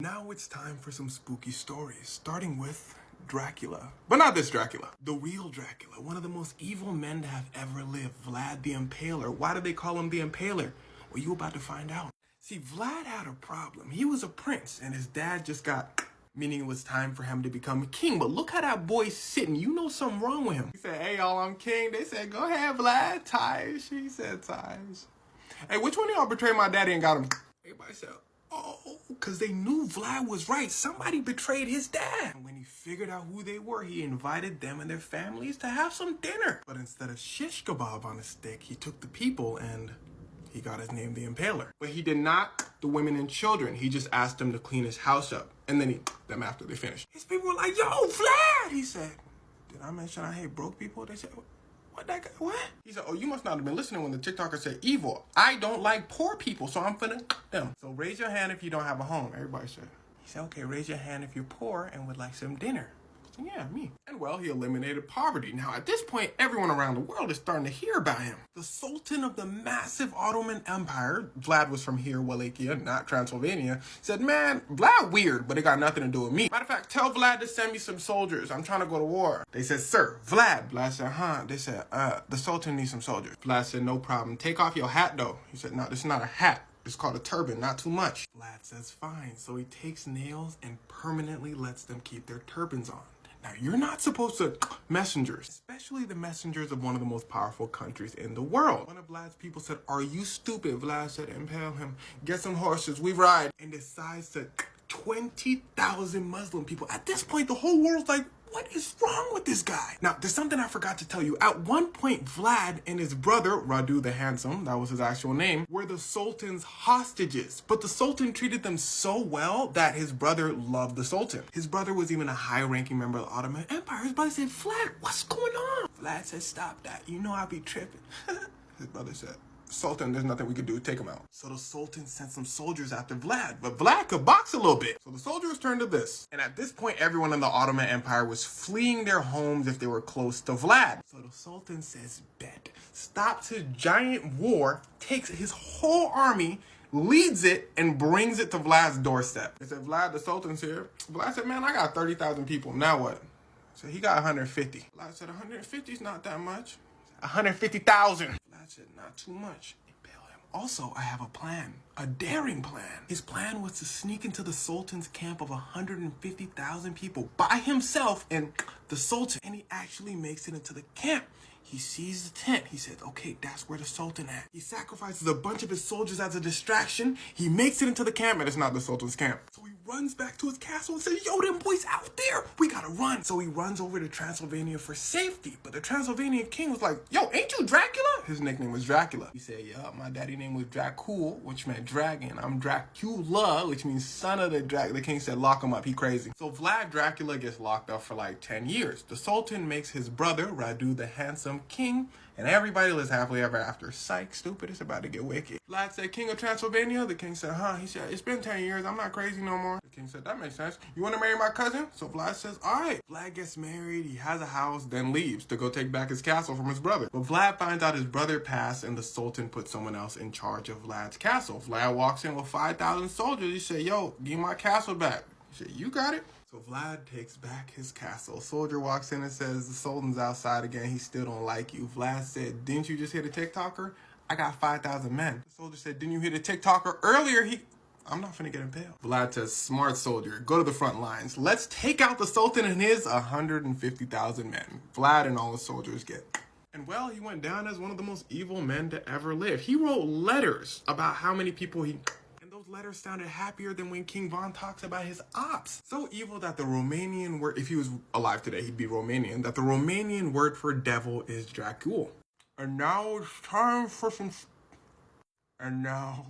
Now it's time for some spooky stories, starting with Dracula. But not this Dracula. The real Dracula, one of the most evil men to have ever lived, Vlad the Impaler. Why do they call him the Impaler? Well, you're about to find out. See, Vlad had a problem. He was a prince, and his dad just got, meaning it was time for him to become a king. But look how that boy's sitting. You know something wrong with him. He said, hey, y'all, I'm king. They said, go ahead, Vlad. Ties. She said, ties. Hey, which one of y'all betrayed my daddy and got him? Everybody said, oh, because they knew Vlad was right. Somebody betrayed his dad. And when he figured out who they were, he invited them and their families to have some dinner. But instead of shish kebab on a stick, he took the people and he got his name the Impaler. But he did not the women and children. He just asked them to clean his house up. And then he them after they finished. His people were like, yo, Vlad! He said, did I mention I hate broke people? They said, what that guy, what? He said, oh, you must not have been listening when the TikToker said evil. I don't like poor people, so I'm finna them. So raise your hand if you don't have a home. Everybody said. He said, okay, raise your hand if you're poor and would like some dinner. So yeah, me. And well, he eliminated poverty. Now at this point, everyone around the world is starting to hear about him. The Sultan of the massive Ottoman Empire, Vlad was from here, Wallachia, not Transylvania, said, man, Vlad weird, but it got nothing to do with me. Matter of fact, tell Vlad to send me some soldiers. I'm trying to go to war. They said, sir, Vlad. Vlad said, huh? They said, the Sultan needs some soldiers. Vlad said, no problem. Take off your hat though. He said, no, this is not a hat. It's called a turban, not too much. Vlad says, fine. So he takes nails and permanently lets them keep their turbans on. Now, you're not supposed to messengers, especially the messengers of one of the most powerful countries in the world. One of Vlad's people said, are you stupid? Vlad said, impale him. Get some horses, we ride. And decides to 20,000 Muslim people. At this point, the whole world's like, what is wrong with this guy? Now, there's something I forgot to tell you. At one point, Vlad and his brother, Radu the Handsome, that was his actual name, were the Sultan's hostages. But the Sultan treated them so well that his brother loved the Sultan. His brother was even a high-ranking member of the Ottoman Empire. His brother said, Vlad, what's going on? Vlad said, stop that. You know I be tripping. His brother said, Sultan, there's nothing we could do. Take him out. So the Sultan sent some soldiers after Vlad, but Vlad could box a little bit. So the soldiers turned to this. And at this point, everyone in the Ottoman Empire was fleeing their homes if they were close to Vlad. So the Sultan says, bet. Stops his giant war, takes his whole army, leads it, and brings it to Vlad's doorstep. They said, Vlad, the Sultan's here. Vlad said, man, I got 30,000 people. Now what? So he got 150. Vlad said, 150 is not that much. 150,000. Vlad said, not too much. Impale him. Also, I have a plan. A daring plan. His plan was to sneak into the Sultan's camp of 150,000 people by himself and the Sultan. And he actually makes it into the camp. He sees the tent. He says, okay, that's where the Sultan at. He sacrifices a bunch of his soldiers as a distraction. He makes it into the camp, and it's not the Sultan's camp. So he runs back to his castle and says, yo, them boys out there. We gotta run. So he runs over to Transylvania for safety. But the Transylvanian king was like, yo, ain't you Dracula? His nickname was Dracula. He said, yeah, my daddy name was Dracul, which meant dragon. I'm Dracula, which means son of the dragon. The king said, lock him up. He crazy. So Vlad Dracula gets locked up for like 10 years. The Sultan makes his brother, Radu the Handsome, king, and everybody lives happily ever after. Psych, stupid, it's about to get wicked. Vlad said, king of Transylvania? The king said, huh? He said, it's been 10 years, I'm not crazy no more. The king said, that makes sense. You want to marry my cousin? So Vlad says, all right. Vlad gets married, he has a house, then leaves to go take back his castle from his brother. But Vlad finds out his brother passed, and the Sultan put someone else in charge of Vlad's castle. Vlad walks in with 5,000 soldiers. He said, yo, give my castle back. He said, you got it. So Vlad takes back his castle. Soldier walks in and says, the Sultan's outside again. He still don't like you. Vlad said, didn't you just hear the TikToker? I got 5,000 men. The soldier said, didn't you hear the TikToker earlier? I'm not finna get impaled. Vlad says, smart soldier, go to the front lines. Let's take out the Sultan and his 150,000 men. Vlad and all the soldiers get. And well, he went down as one of the most evil men to ever live. He wrote letters about how many people he... Those letters sounded happier than when King Von talks about his ops. So evil that the Romanian word, if he was alive today, he'd be Romanian, that the Romanian word for devil is Dracul. And now it's time for some... And now...